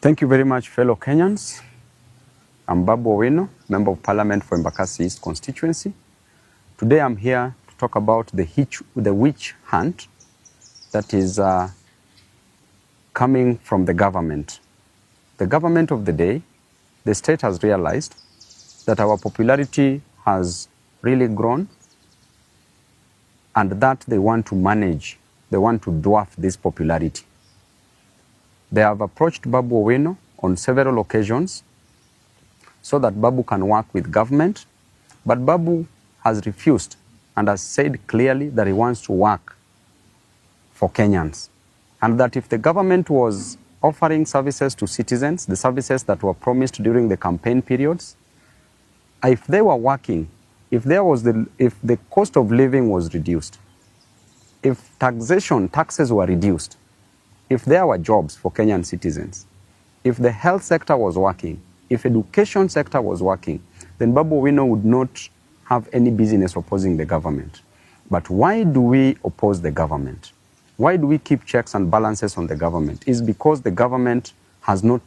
Thank you very much, fellow Kenyans. I'm Babu Owino, Member of Parliament for Embakasi East constituency. Today I'm here to talk about the witch hunt that is coming from the government. The government of the day, the state has realized that our popularity has really grown and that they want to manage, they want to dwarf this popularity. They have approached Babu Owino on several occasions so that Babu can work with government, but Babu has refused and has said clearly that he wants to work for Kenyans, and that if the government was offering services to citizens, the services that were promised during the campaign periods, if they were working, if the cost of living was reduced, if taxes were reduced, if there were jobs for Kenyan citizens, if the health sector was working, if education sector was working, then Babu Owino would not have any business opposing the government. But why do we oppose the government? Why do we keep checks and balances on the government? It's because the government has not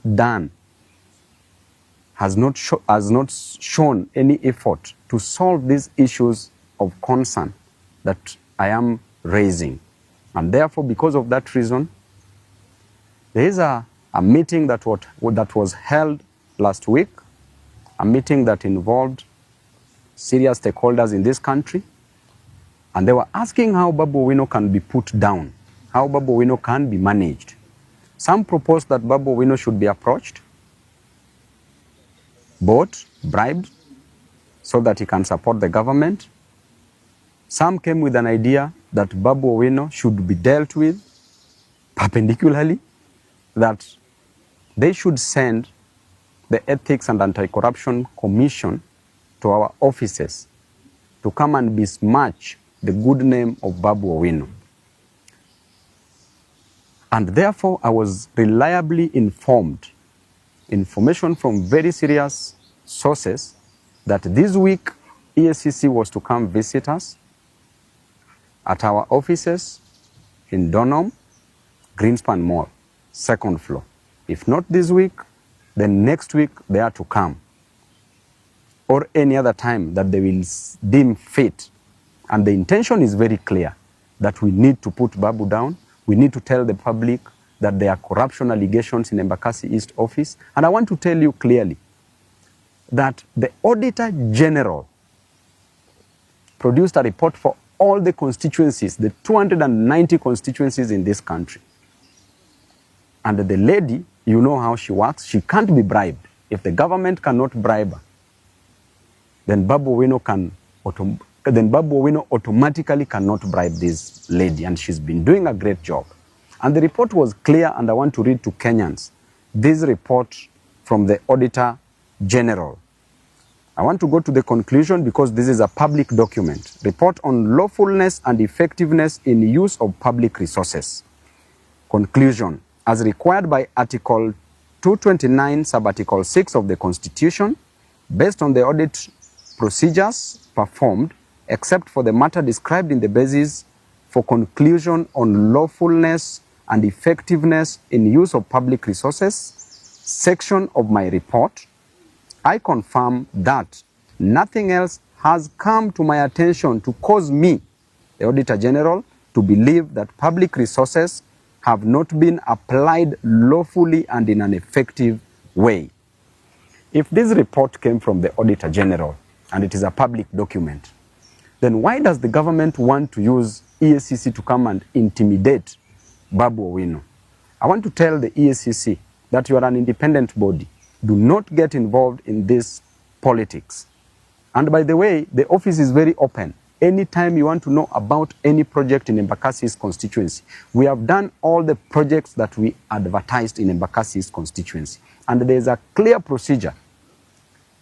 shown any effort to solve these issues of concern that I am raising. And therefore, because of that reason, there is a meeting that was held last week, a meeting that involved serious stakeholders in this country, and they were asking how Babu Owino can be put down, how Babu Owino can be managed. Some proposed that Babu Owino should be approached, bought, bribed, so that he can support the government. Some came with an idea that Babu Owino should be dealt with perpendicularly, that they should send the Ethics and Anti-Corruption Commission to our offices to come and besmirch the good name of Babu Owino. And therefore, I was reliably informed, information from very serious sources, that this week EACC was to come visit us at our offices in Donholm, Greenspan Mall, second floor. If not this week, then next week they are to come, or any other time that they will deem fit. And the intention is very clear, that we need to put Babu down. We need to tell the public that there are corruption allegations in Embakasi East office. And I want to tell you clearly that the Auditor General produced a report for all the constituencies, the 290 constituencies in this country. And the lady, you know how she works, she can't be bribed. If the government cannot bribe her, then Babu Owino automatically cannot bribe this lady, and she's been doing a great job. And the report was clear, and I want to read to Kenyans this report from the Auditor General. I want to go to the conclusion because this is a public document. Report on lawfulness and effectiveness in use of public resources. Conclusion. As required by Article 229, Sub-Article 6 of the Constitution, based on the audit procedures performed, except for the matter described in the basis for conclusion on lawfulness and effectiveness in use of public resources section of my report, I confirm that nothing else has come to my attention to cause me, the Auditor General, to believe that public resources have not been applied lawfully and in an effective way. If this report came from the Auditor General and it is a public document, then why does the government want to use EACC to come and intimidate Babu Owino? I want to tell the EACC that you are an independent body. Do not get involved in this politics. And by the way, the office is very open. Anytime you want to know about any project in Embakasi's constituency, we have done all the projects that we advertised in Embakasi's constituency. And there is a clear procedure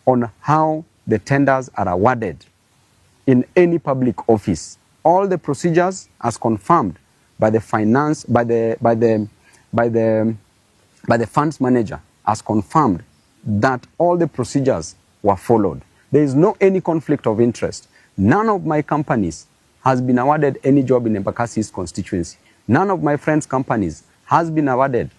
on how the tenders are awarded in any public office. All the procedures as confirmed by the funds manager, as confirmed that all the procedures were followed. There is no any conflict of interest. None of my companies has been awarded any job in Embakasi's constituency. None of my friends' companies has been awarded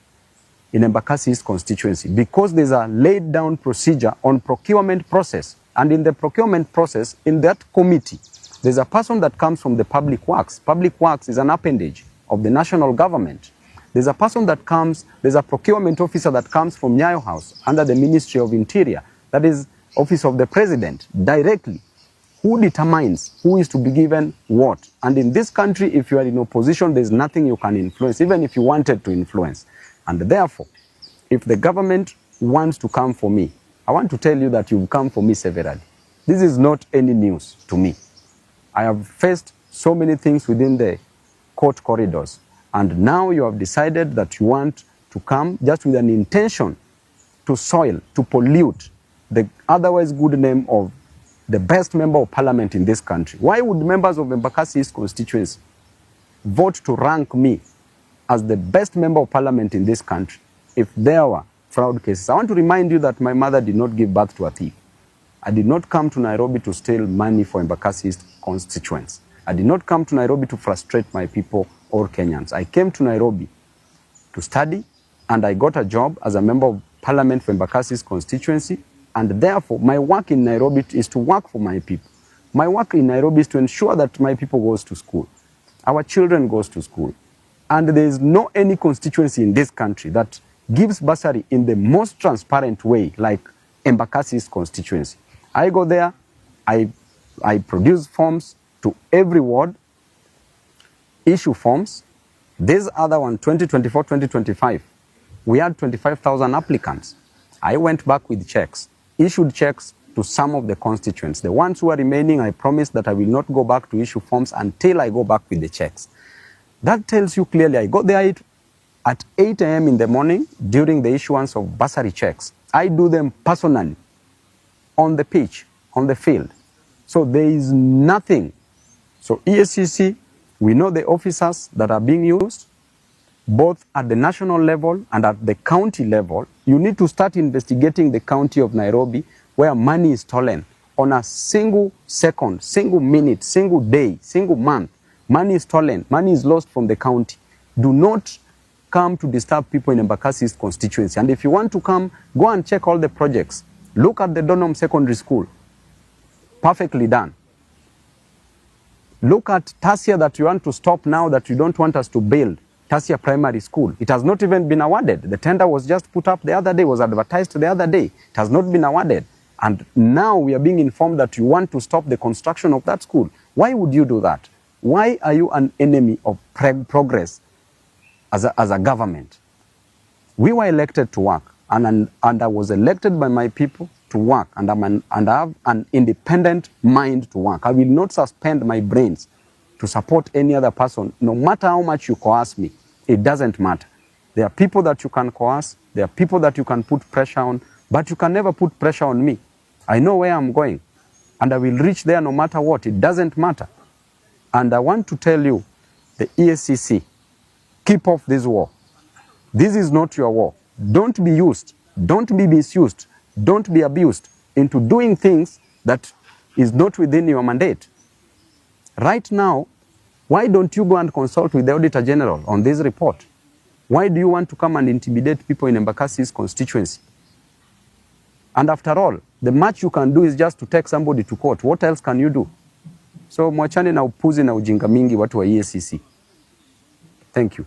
in Embakasi East constituency because there's a laid down procedure on procurement process. And in the procurement process, in that committee, there's a person that comes from the public works. Public works is an appendage of the national government. There's a person that comes, there's a procurement officer that comes from Nyayo House under the Ministry of Interior. That is Office of the President directly. Who determines who is to be given what? And in this country, if you are in opposition, there's nothing you can influence, even if you wanted to influence. And therefore, if the government wants to come for me, I want to tell you that you've come for me severally. This is not any news to me. I have faced so many things within the court corridors, and now you have decided that you want to come just with an intention to soil, to pollute the otherwise good name of the best member of parliament in this country. Why would members of Embakasi East constituency vote to rank me as the best member of parliament in this country if there were fraud cases? I want to remind you that my mother did not give birth to a thief. I did not come to Nairobi to steal money for Embakasi East constituents. I did not come to Nairobi to frustrate my people or Kenyans. I came to Nairobi to study, and I got a job as a member of parliament for Embakasi East constituency. And therefore, my work in Nairobi is to work for my people. My work in Nairobi is to ensure that my people goes to school. Our children goes to school. And there is no any constituency in this country that gives bursary in the most transparent way like Embakasi's constituency. I go there, I produce forms to every ward, issue forms. This other one, 2024, 2025, we had 25,000 applicants. I went back with checks, issued checks to some of the constituents. The ones who are remaining, I promised that I will not go back to issue forms until I go back with the checks. That tells you clearly I got there at 8 a.m. in the morning during the issuance of bursary checks. I do them personally on the pitch, on the field. So there is nothing. So EACC, we know the officers that are being used, both at the national level and at the county level. You need to start investigating the county of Nairobi where money is stolen on a single second, single minute, single day, single month. Money is stolen, money is lost from the county. Do not come to disturb people in Embakasi's constituency. And if you want to come, go and check all the projects. Look at the Donholm Secondary School. Perfectly done. Look at Tasia that you want to stop now that you don't want us to build. Tasia Primary School. It has not even been awarded. The tender was just put up the other day, was advertised the other day. It has not been awarded. And now we are being informed that you want to stop the construction of that school. Why would you do that? Why are you an enemy of progress as a government? We were elected to work, and I was elected by my people to work, and I have an independent mind to work. I will not suspend my brains to support any other person, no matter how much you coerce me. It doesn't matter. There are people that you can coerce, there are people that you can put pressure on, but you can never put pressure on me. I know where I'm going, and I will reach there no matter what. It doesn't matter. And I want to tell you, the EACC, keep off this war. This is not your war. Don't be used, don't be misused, don't be abused into doing things that is not within your mandate. Right now, why don't you go and consult with the Auditor General on this report? Why do you want to come and intimidate people in Embakasi's constituency? And after all, the much you can do is just to take somebody to court. What else can you do? So mwachane na upuzi na ujinga mingi watu wa EACC. Thank you.